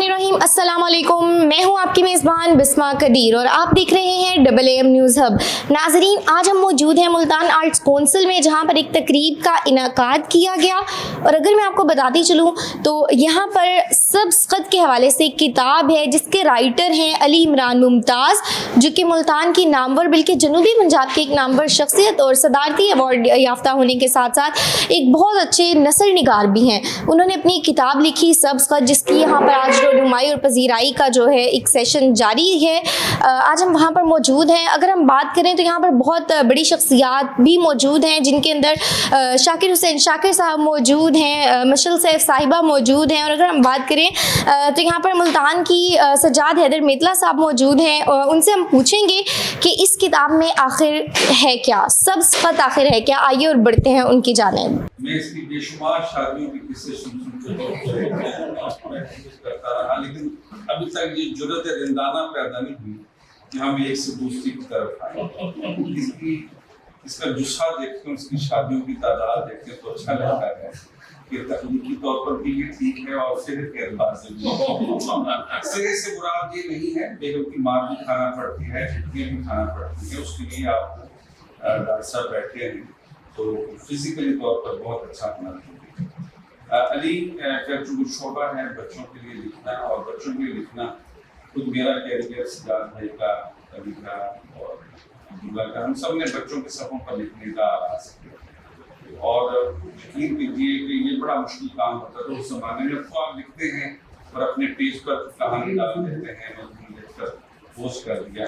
बिस्मिल्लाहिर्रहमानिर्रहीम। अस्सलाम वालेकुम। मैं हूं आपकी मेज़बान बिस्मा कदीर और आप देख रहे हैं AAM न्यूज़ हब। नाजरीन, आज हम मौजूद हैं मुल्तान आर्ट्स काउंसिल में, जहां पर एक तकरीब का इनाकाद किया गया। और अगर मैं आपको बताती चलूं तो यहां पर सब्ज़ के हवाले से एक किताब है जिसके राइटर हैं अली इमरान मुमताज़, जो कि मुल्तान की नामवर बल्कि जनूबी पंजाब की एक नामवर शख्सियत और सदारती अवार्ड याफ्ता होने के साथ साथ एक बहुत अच्छे नसर निगार भी हैं। उन्होंने अपनी किताब लिखी सब्ज़, जिसकी यहाँ पर आज रोनुमाई और पजीराई का जो है एक सेशन जारी है। आज हम वहाँ पर मौजूद हैं। अगर हम बात करें तो यहाँ पर बहुत बड़ी शख्सियात भी मौजूद हैं, जिनके अंदर शाकिर हुसैन शाकिर साहब मौजूद हैं, मशल सैफ साहिबा मौजूद हैं। और अगर हम बात करें तो यहाँ पर मुल्तान की सज्जाद हैदर मेतला साहब मौजूद हैं। उनसे हम पूछेंगे कि इस किताब में आखिर है क्या, सब्ज़ आखिर है क्या। आइए और बढ़ते हैं उनकी जानिब। मैं इसकी बेशुमार शादियों की किस्से सुन करता रहा, लेकिन अभी तक ये जुर्रत रिंदाना पैदा नहीं हुई कि हम एक से दूसरी की तरफ आए। इसका जुस्सा देखते, उसकी शादियों की तादाद देखते तो अच्छा लगता है कि तकनीकी तौर पर भी ये ठीक है और सेहत के एतबार से भी। सेहत से मुराद ये नहीं है, बेगम की मार भी खाना पड़ती है, छुट्टियाँ भी खाना पड़ती है, उसके लिए आप डॉक्टर साहब बैठे हैं तो फिजिकली तौर पर बहुत अच्छा होना चाहिए। अली का जो शोबा है बच्चों के लिए लिखना, और बच्चों के लिए लिखना खुद मेरा कैरियर सिद्धार्थ भाई का, अली का और अब्दुल्ला का, हम सब ने बच्चों के सफ़ों पर लिखने का आगाज़ किया। और यकीन कीजिए कि ये बड़ा मुश्किल काम होता था उस ज़माने में। तो आप लिखते हैं और अपने पेज पर कहानी डाल देते हैं, मजमून लिखकर पोस्ट कर दिया।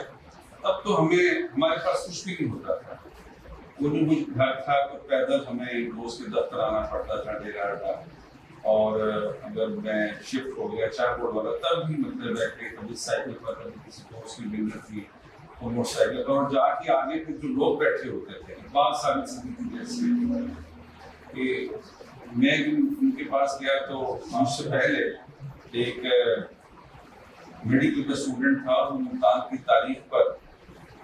तब तो हमारे पास कुछ भी नहीं होता था। वो जो कुछ घर था तो पैदल हमें दोस्त के दफ्तर आना पड़ता था, डेरा अड्डा। और अगर मैं शिफ्ट हो गया चारकोट वाला, तब भी मतलब बैठे, कभी साइकिल पर, कभी किसी दोस्त की बिल्डर थी तो मोटरसाइकिल पर, और जाके आगे फिर जो लोग बैठे होते थे बात साबित सदी जैसे कि मैं उनके पास गया तो मुझसे पहले एक मेडिकल का स्टूडेंट था, वो मुल्तान की तारीख पर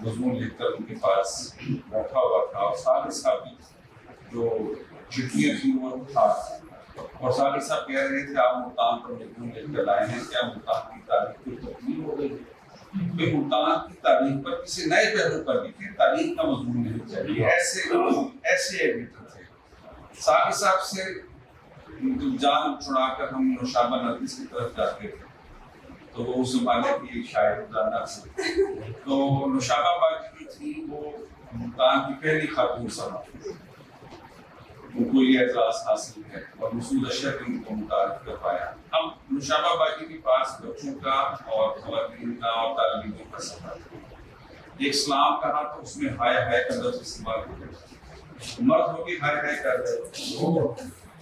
मजमून लिखकर उनके पास बैठा हुआ था। और सागर साहब की जो चिट्ठियाँ थी वो था, और सागर साहब कह रहे थे आप मुल्तान पर मजमून लिखकर लाए हैं, क्या मुल्तान की तारीख कोई तब्दील हो गई है? मुल्तान की तारीख पर किसी नए पहलू पर लिखे, तारीख का मजमून नहीं चाहिए। ऐसे एडिटर थे। सागर साहब से जान छुड़ाकर हम नौशाबा नरगिस की तरफ जाते थे, तो वो उस जमाने की शायर जाना थी। तो नौशाबा बाजी जो थी वो मुल्तान की पहली खातून समा, उनको ये एजाज हासिल है और मसूद अशरफ ने उनको मुतारिफ कर पाया। अब नौशाबा बाजी के पास बच्चों का और ख़वातीन का और तालिबों का सफर। एक सलाम कहा तो उसमें हाय हाय का लफ्ज़ इस्तेमाल हो गया, मर्द हो के हाय हाय कर रहे,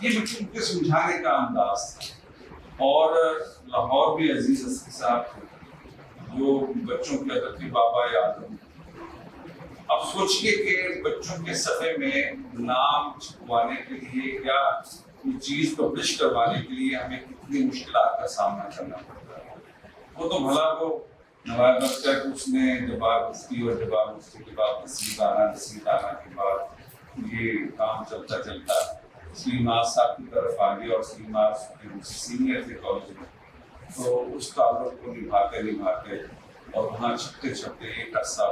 ये बच्चों के समझाने का अंदाज था। और लाहौर में अजीज अस्की साहब थे जो बच्चों के अदब के बाबा आजम। अब सोचिए कि बच्चों के सफ़े में नाम छपवाने के लिए या कोई चीज़ पब्लिश करवाने के लिए हमें कितनी मुश्किलात का सामना करना पड़ता है। वो तो भला वो नवाब तक उसने जवाब मुफ्ती और जवाब मुफ्ती के बाद नसीब आना के बाद ये काम चलता चलता सलीमाद साहब की तरफ आ गया। और सलीमाद सीनियर थे कॉलेज में, तो उस ताल्लुक को निभाते और वहाँ छपते एक अरसा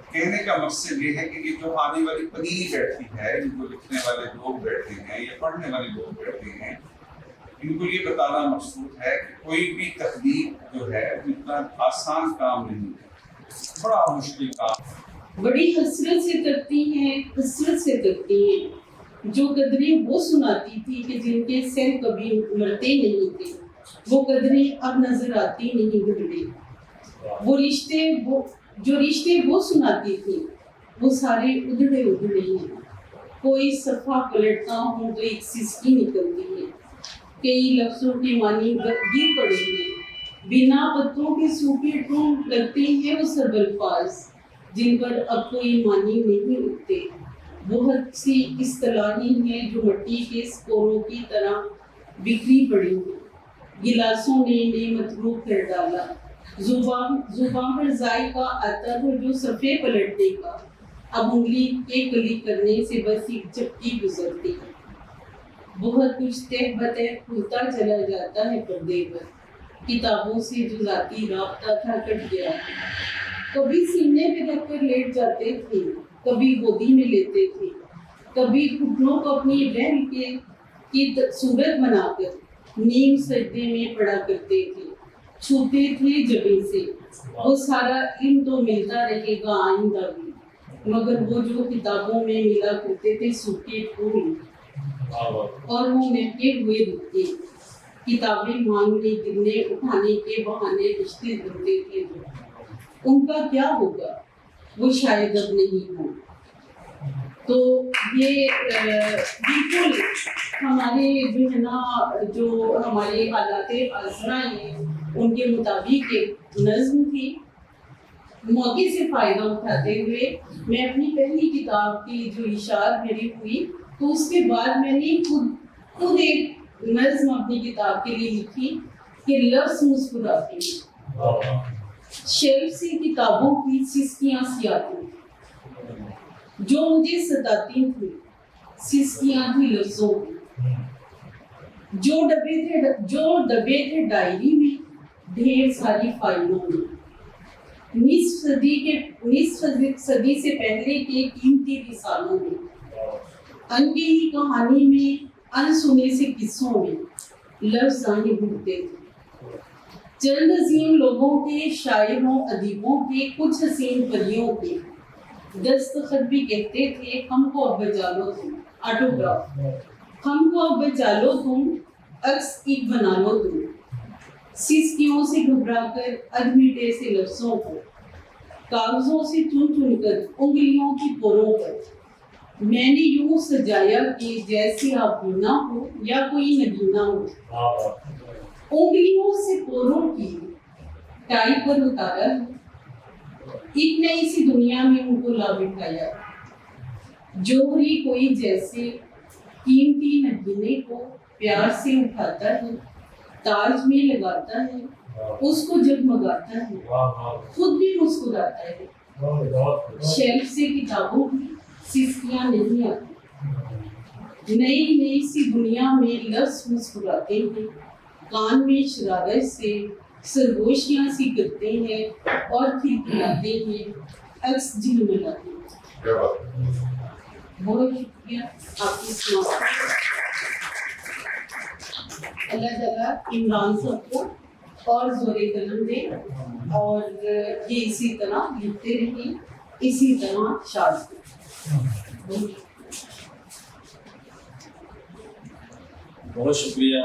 कहने का मकसद ये है कि ये जो आने वाली पनीरी बैठी है, इनको लिखने वाले लोग बैठे हैं या पढ़ने वाले लोग बैठे हैं, इनको ये बताना मकसूद है कि कोई भी तकलीफ जो है इतना आसान काम नहीं है, बड़ा मुश्किल काम। बड़ी हसरत से करती हैं, हसरत से करती हैं। जो कदरें वो सुनाती थी कि जिनके सिर कभी मरते नहीं थे, वो कदरें अब नजर आती नहीं घुटने। जो रिश्ते वो सुनाती थी वो सारे उधड़े उधड़े हैं। कोई सफ़ा पलटता हूँ तो एक सिसकी निकलती है, कई लफ्ज़ों के मानी गिर पड़े हैं। बिना पत्तों के सूखे टूट लगते हैं वो सब अल्फाज जिन पर अब कोई मानी नहीं उठते। बहुत सी इस्तलाहें हैं जो मिट्टी के स्कोरों की तरह बिखरी पड़ी हैं। गिलासों ने नेमत रूप कर डाला, जुबान पर जायका आता था जो सफ़े पलटने का, अब उंगली के कली करने से बस एक झपकी गुजरती है। बहुत कुछ तह बतह खुलता चला जाता है पर्दे पर, किताबों से जो जाती राब्ता था कट गया है। कभी सीने पे रखकर लेट जाते थे, कभी गोदी में लेते थे, कभी घुटनों को अपनी बहन की सूरत बनाकर नीम सजदे में पड़ा करते थे, छूते थे जबीन से। वो सारा इल्म तो मिलता रहेगा आइंदा भी, मगर वो जो किताबों में मिला करते थे सूखे फूल और वो महके हुए रुके, किताबें मांगने गिरने उठाने के बहाने रिश्ते बनते थे जो, उनका क्या होगा वो शायद अब नहीं हो। तो ये बिल्कुल हमारे जो है ना, जो हमारे हालात आसरा हैं उनके मुताबिक एक नज्म थी। मौके से फ़ायदा उठाते हुए मैं अपनी पहली किताब की जो इशार मेरी हुई, तो उसके बाद मैंने खुद एक नज्म अपनी किताब के लिए लिखी कि लफ्ज़ मुस्कुराते हैं, शेल्फ से किताबों की सिसकियाँ सियाती जो मुझे सताती थी, सिसकियाँ थी लफ्ज़ों की, जो दबे थे डायरी में ढेर सारी फाइलों में, निस्फ सदी से पहले के कीमती रिसालों में, अनकही कहानी में, अनसुने से किस्सों में लफ्ज़ आने भूलते थे। चंद अजीम लोगों के, शायरों अदीबों के, कुछ हसीन परियों के दस्तखत भी कहते थे हमको अब बचा लो तुम, ऑटोग्राफ, हमको अब बचा लो तुम, अक्स एक बना लो तुम, सिसकियों से घबराकर अधमीटे से लफ्ज़ों को कागजों से चुन चुन कर उंगलियों की पोरों पर मैंने यूं सजाया कि जैसे आप बीना हो या कोई नगीना हो, उंगलियों से पोरों की टाई पर उतारा, एक नई सी दुनिया में उनको ला बिठाया, जोहरी कोई जैसे कीमती नगीने को प्यार से उठाता है, ताज में लगाता है, उसको जगमगाता है, खुद भी मुस्कुराता है। शेल्फ से किताबों की सिसकियाँ नहीं आती, नई नई सी दुनिया में लफ्ज़ मुस्कुराते हैं, कान में शरारत से सरगोशियाँ सी करते हैं और खिलखिलाते हैं, अक्स झिलमिलाते हैं। बहुत शुक्रिया आपकी समाप्ति। अल्लाह ताला इमरान सबको और ज़ोरे कलम दे और ये इसी तरह लिखते रहें, इसी तरह शाद हो। बहुत शुक्रिया।